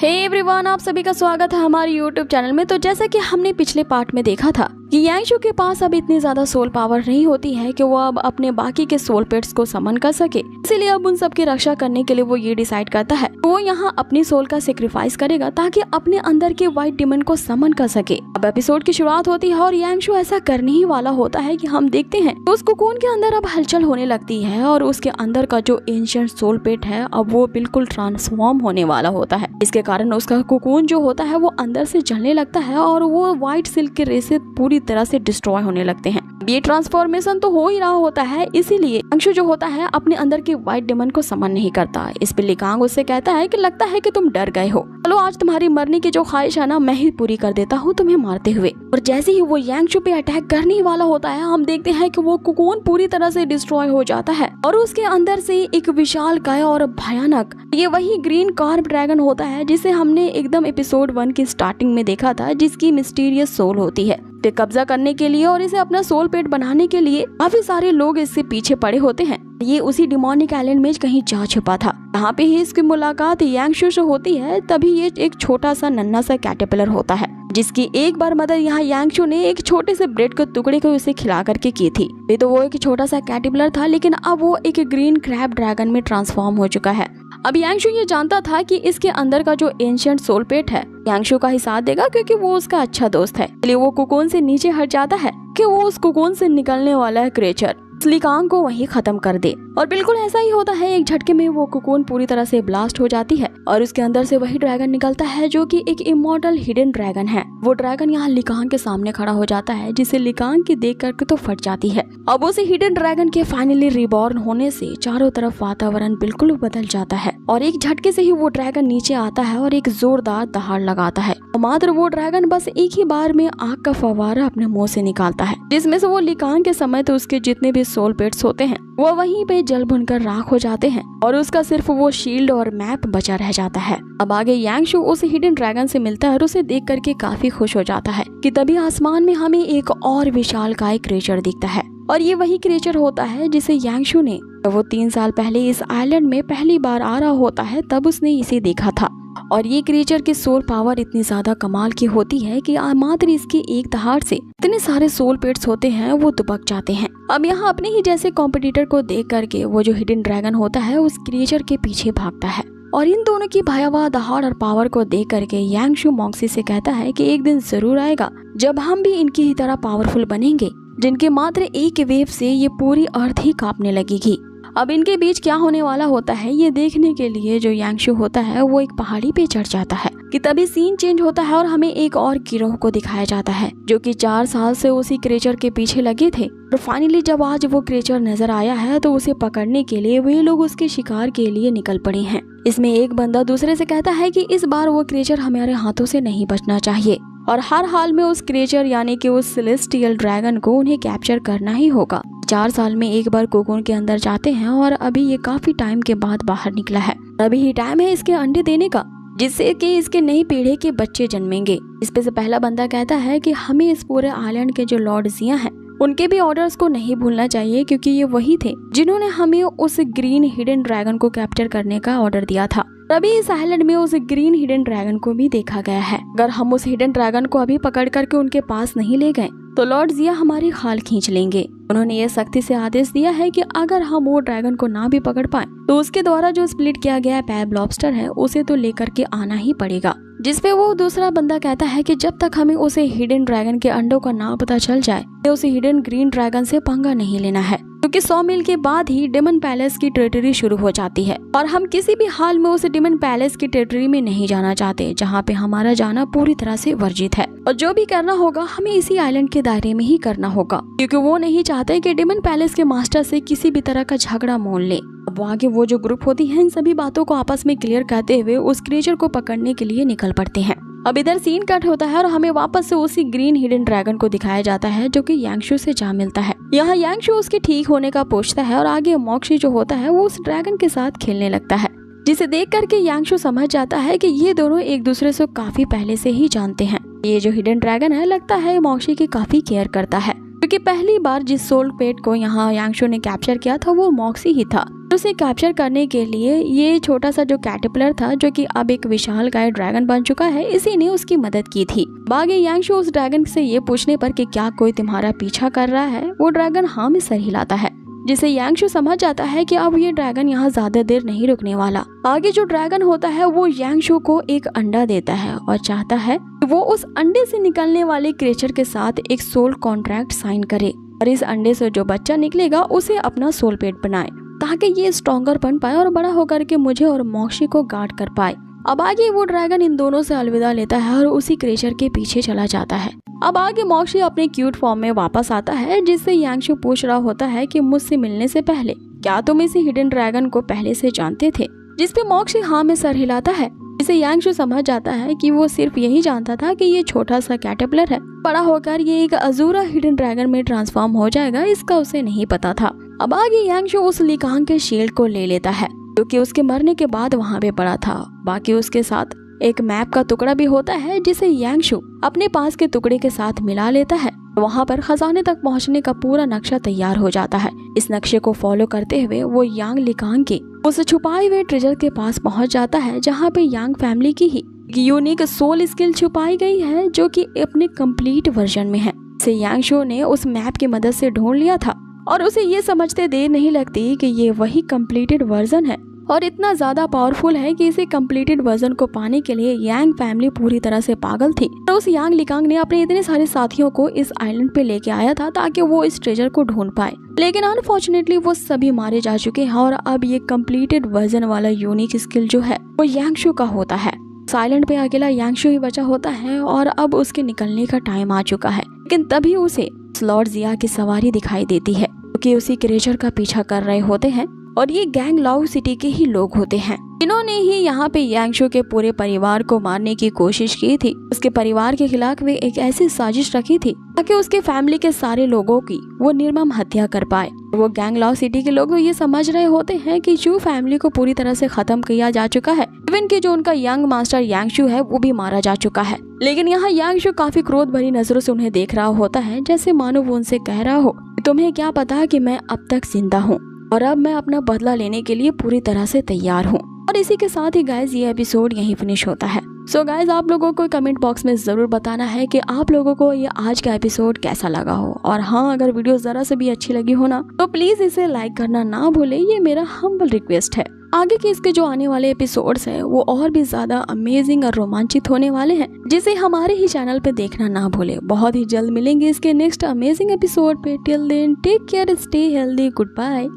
Hey everyone, आप सभी का स्वागत है हमारे यूट्यूब चैनल में। तो जैसा कि हमने पिछले पार्ट में देखा था कि यांगशु के पास अब इतनी ज्यादा सोल पावर नहीं होती है कि वो अब अपने बाकी के सोल पेट्स को समन कर सके, इसीलिए अब उन सब की रक्षा करने के लिए वो ये डिसाइड करता है वो यहाँ अपनी सोल का सेक्रीफाइस करेगा ताकि अपने अंदर के व्हाइट डिमन को समन कर सके। अब एपिसोड की शुरुआत होती है और यांगशु ऐसा करने ही वाला होता है कि हम देखते हैं तो उस कोकोन के अंदर अब हलचल होने लगती है और उसके अंदर का जो एंशिएंट सोल पेट है अब वो बिल्कुल ट्रांसफॉर्म होने वाला होता है। इसके कारण उसका कोकोन जो होता है वो अंदर से जलने लगता है और वो व्हाइट सिल्क के रेसे पूरी तरह से डिस्ट्रॉय होने लगते हैं। ये ट्रांसफॉर्मेशन तो हो ही रहा होता है, इसीलिए यांगशु जो होता है अपने अंदर के व्हाइट डिमन को समन नहीं करता। इस पे लिकांग उससे कहता है कि लगता है कि तुम डर गए हो, चलो आज तुम्हारी मरने की जो ख्वाहिश है ना मैं ही पूरी कर देता हूँ तुम्हें मारते हुए। और जैसे ही वो यांगशु पे अटैक करने वाला होता है हम देखते हैं कि वो कोकोन पूरी तरह से डिस्ट्रॉय हो जाता है और उसके अंदर से एक विशाल काय और भयानक ये वही ग्रीन कार्ब ड्रैगन होता है जिसे हमने एकदम एपिसोड 1 की स्टार्टिंग में देखा था, जिसकी मिस्टीरियस सोल होती है। पे कब्जा करने के लिए और इसे अपना सोल पेट बनाने के लिए काफी सारे लोग इससे पीछे पड़े होते हैं। ये उसी डिमोनिक आइलैंड में कहीं जा छुपा था। यहाँ पे ही इसकी मुलाकात यांगशु से होती है। तभी ये एक छोटा सा नन्हा सा कैटरपिलर होता है जिसकी एक बार मदद यहाँ यांगशु ने एक छोटे से ब्रेड के टुकड़े को उसे खिला करके की थी। ये तो वो एक छोटा सा कैटरपिलर था, लेकिन अब वो एक ग्रीन क्रैब ड्रैगन में ट्रांसफॉर्म हो चुका है। अब यांगशु ये जानता था कि इसके अंदर का जो एंशिएंट सोल पेट है यांगशु का ही साथ देगा क्योंकि वो उसका अच्छा दोस्त है। इसलिए वो कोकोन से नीचे हट जाता है कि वो उस कोकोन से निकलने वाला है क्रिएचर लिकांग को वहीं खत्म कर दे। और बिल्कुल ऐसा ही होता है, एक झटके में वो कोकोन पूरी तरह से ब्लास्ट हो जाती है और उसके अंदर से वही ड्रैगन निकलता है जो कि एक इमॉर्टल हिडन ड्रैगन है। वो ड्रैगन यहाँ लिकांग के सामने खड़ा हो जाता है जिसे लिकांग की देख करके तो फट जाती है। अब उसे हिडन ड्रैगन के फाइनली रिबॉर्न होने से चारों तरफ वातावरण बिल्कुल बदल जाता है और एक झटके से ही वो ड्रैगन नीचे आता है और एक जोरदार दहाड़ लगाता है। मात्र वो ड्रैगन बस एक ही बार में आग का फव्वारा अपने मुंह से निकालता है, जिसमें से वो लिकांग के समय तो उसके जितने भी सोल पेट्स होते हैं वो वहीं पे जल भुनकर राख हो जाते हैं और उसका सिर्फ वो शील्ड और मैप बचा रह जाता है। अब आगे यांगशु उस हिडन ड्रैगन से मिलता है और उसे देख करके काफी खुश हो जाता है कि तभी आसमान में हमें एक और विशालकाय क्रिएचर दिखता है और ये वही क्रिएचर होता है जिसे यांगशु ने वो 3 साल पहले इस आइलैंड में पहली बार आ रहा होता है तब उसने इसे देखा था। और ये क्रिएचर की सोल पावर इतनी ज्यादा कमाल की होती है कि मात्र इसकी एक दहाड़ से इतने सारे सोल पेट्स होते हैं वो दुबक जाते हैं। अब यहाँ अपने ही जैसे कॉम्पिटिटर को देख करके वो जो हिडन ड्रैगन होता है उस क्रिएचर के पीछे भागता है और इन दोनों की भयावह दहाड़ और पावर को देख करके यांगशु मॉक्सी से कहता है कि एक दिन जरूर आएगा जब हम भी इनकी ही तरह पावरफुल बनेंगे, जिनके मात्र एक वेव से ये पूरी अर्थ ही कांपने लगेगी। अब इनके बीच क्या होने वाला होता है ये देखने के लिए जो यांगशु होता है वो एक पहाड़ी पे चढ़ जाता है कि तभी सीन चेंज होता है और हमें एक और गिरोह को दिखाया जाता है जो कि 4 साल से उसी क्रिएचर के पीछे लगे थे। और फाइनली जब आज वो क्रिएचर नजर आया है तो उसे पकड़ने के लिए वे लोग उसके शिकार के लिए निकल पड़े हैं। इसमें एक बंदा दूसरे से कहता है कि इस बार वो क्रिएचर हमारे हाथों से नहीं बचना चाहिए और हर हाल में उस क्रिएचर यानी कि उस सेलेस्टियल ड्रैगन को उन्हें कैप्चर करना ही होगा। 4 साल में एक बार कोकोन के अंदर जाते हैं और अभी ये काफी टाइम के बाद बाहर निकला है। अभी ही टाइम है इसके अंडे देने का जिससे कि इसके नई पीढ़ी के बच्चे जन्मेंगे। इस पे से पहला बंदा कहता है कि हमें इस पूरे आइलैंड के जो लॉर्ड जिया हैं उनके भी ऑर्डर्स को नहीं भूलना चाहिए क्योंकि ये वही थे जिन्होंने हमें उस ग्रीन हिडन ड्रैगन को कैप्चर करने का ऑर्डर दिया था। तभी इस आइलैंड में उस ग्रीन हिडन ड्रैगन को भी देखा गया है। अगर हम उस हिडन ड्रैगन को अभी पकड़ करके उनके पास नहीं ले गए तो लॉर्ड जिया हमारी खाल खींच लेंगे। उन्होंने ये सख्ती से आदेश दिया है कि अगर हम वो ड्रैगन को ना भी पकड़ पाए तो उसके द्वारा जो स्प्लिट किया गया पैब लॉबस्टर है उसे तो लेकर के आना ही पड़ेगा। जिसपे वो दूसरा बंदा कहता है कि जब तक हमें उसे हिडन ड्रैगन के अंडों का ना पता चल जाए तो उसे हिडन ग्रीन ड्रैगन से पंगा नहीं लेना है, क्योंकि 100 मील के बाद ही डेमन पैलेस की टेरिटरी शुरू हो जाती है और हम किसी भी हाल में उस डेमन पैलेस की टेरिटरी में नहीं जाना चाहते जहाँ पे हमारा जाना पूरी तरह से वर्जित है। और जो भी करना होगा हमें इसी आइलैंड के दायरे में ही करना होगा क्योंकि वो नहीं चाहते कि डेमन पैलेस के मास्टर से किसी भी तरह का झगड़ा मोल ले। अब आगे वो जो ग्रुप होती है इन सभी बातों को आपस में क्लियर करते हुए उस क्रिएचर को पकड़ने के लिए निकल पड़ते हैं। अब इधर सीन कट होता है और हमें वापस से उसी ग्रीन हिडन ड्रैगन को दिखाया जाता है जो कि यांगशु से जा मिलता है। यहाँ यांगशु उसके ठीक होने का पूछता है और आगे मॉक्सी जो होता है वो उस ड्रैगन के साथ खेलने लगता है, जिसे देख करके यांगशु समझ जाता है कि ये दोनों एक दूसरे से काफी पहले से ही जानते हैं। ये जो हिडन ड्रैगन है लगता है मॉक्सी की काफी केयर करता है क्योंकि पहली बार जिस सोल पेट को यहाँ यांगशु ने कैप्चर किया था वो मॉक्सी ही था। उसे कैप्चर करने के लिए ये छोटा सा जो कैटरपिलर था, जो कि अब एक विशालकाय ड्रैगन बन चुका है, इसी ने उसकी मदद की थी। बाकी यांगशु उस ड्रैगन से ये पूछने पर कि क्या कोई तुम्हारा पीछा कर रहा है, वो ड्रैगन हाँ में सर हिलाता है, जिसे यांगशु समझ जाता है कि अब ये ड्रैगन यहाँ ज्यादा देर नहीं रुकने वाला। आगे जो ड्रैगन होता है वो यांगशु को एक अंडा देता है और चाहता है कि वो उस अंडे से निकलने वाले क्रिएचर के साथ एक सोल कॉन्ट्रैक्ट साइन करे और इस अंडे से जो बच्चा निकलेगा उसे अपना सोल पेट बनाए, ताकि ये स्ट्रॉन्गर बन पाए और बड़ा होकर के मुझे और मोक्शी को गार्ड कर पाए। अब आगे वो ड्रैगन इन दोनों से अलविदा लेता है और उसी क्रिएचर के पीछे चला जाता है। अब आगे मोक्शी अपने क्यूट फॉर्म में वापस आता है, जिससे यांगशु पूछ रहा होता है कि मुझसे मिलने से पहले क्या तुम इसी हिडन ड्रैगन को पहले से जानते थे, जिसपे मोक्शी हाँ में सर हिलाता है। इसे यांगशु समझ जाता है कि वो सिर्फ यही जानता था कि ये छोटा सा कैटरपिलर है, बड़ा होकर ये एक अजूरा हिडन ड्रैगन में ट्रांसफॉर्म हो जाएगा, इसका उसे नहीं पता था। अब आगे यांगशु उस लिकांग के शील्ड को ले लेता है, जो कि उसके मरने के बाद वहाँ पे पड़ा था। बाकी उसके साथ एक मैप का टुकड़ा भी होता है, जिसे यांगशु अपने पास के टुकड़े के साथ मिला लेता है। वहाँ पर खजाने तक पहुँचने का पूरा नक्शा तैयार हो जाता है। इस नक्शे को फॉलो करते हुए वो यांग लिकांग के उस छुपाए हुए ट्रेजर के पास पहुँच जाता है, जहाँ पे यांग फैमिली की ही यूनिक सोल स्किल छुपाई गई है, जो कि अपने कंप्लीट वर्जन में है। इसे यांगशु ने उस मैप की मदद से ढूंढ लिया था और उसे ये समझते देर नहीं लगती कि ये वही कंप्लीटेड वर्जन है और इतना ज्यादा पावरफुल है कि इसे कंप्लीटेड वर्जन को पाने के लिए यांग फैमिली पूरी तरह से पागल थी। और उस यांग लिकांग ने अपने इतने सारे साथियों को इस आइलैंड पे लेके आया था ताकि वो इस ट्रेजर को ढूंढ पाए, लेकिन अनफॉर्चुनेटली वो सभी मारे जा चुके हैं और अब ये कंप्लीटेड वर्जन वाला यूनिक स्किल जो है वो यांगशु का होता है। आइलैंड पे अकेला यांगशु ही बचा होता है और अब उसके निकलने का टाइम आ चुका है, लेकिन तभी उसे लॉर्ड जिया की सवारी दिखाई देती है, क्योंकि उसी क्रिएचर का पीछा कर रहे होते हैं और ये गैंग लाओ सिटी के ही लोग होते हैं। इन्होंने ही यहाँ पे यांगशु के पूरे परिवार को मारने की कोशिश की थी। उसके परिवार के खिलाफ वे एक ऐसी साजिश रखी थी ताकि उसके फैमिली के सारे लोगों की वो निर्मम हत्या कर पाए। वो गैंग लाओ सिटी के लोग ये समझ रहे होते हैं कि जू फैमिली को पूरी तरह से खत्म किया जा चुका है, इवन कि जो उनका यंग मास्टर यांगशु है वो भी मारा जा चुका है। लेकिन यहाँ यांगशु काफी क्रोध भरी नजरों से उन्हें देख रहा होता है, जैसे मानो वो उनसे कह रहा हो, तुम्हें क्या पता कि मैं अब तक जिंदा हूँ और अब मैं अपना बदला लेने के लिए पूरी तरह से तैयार हूँ। और इसी के साथ ही गाइज ये एपिसोड यहीं फिनिश होता है। सो गाइज आप लोगों को कमेंट बॉक्स में जरूर बताना है कि आप लोगों को ये आज का एपिसोड कैसा लगा हो, और हाँ अगर वीडियो जरा से भी अच्छी लगी हो ना तो प्लीज इसे लाइक करना ना भूले, ये मेरा हम्बल रिक्वेस्ट है। आगे के इसके जो आने वाले एपिसोड्स हैं वो और भी ज्यादा अमेजिंग और रोमांचित होने वाले हैं, जिसे हमारे ही चैनल पे देखना ना भूले। बहुत ही जल्द मिलेंगे इसके नेक्स्ट अमेजिंग एपिसोड पे। Till then take care, stay healthy, good bye.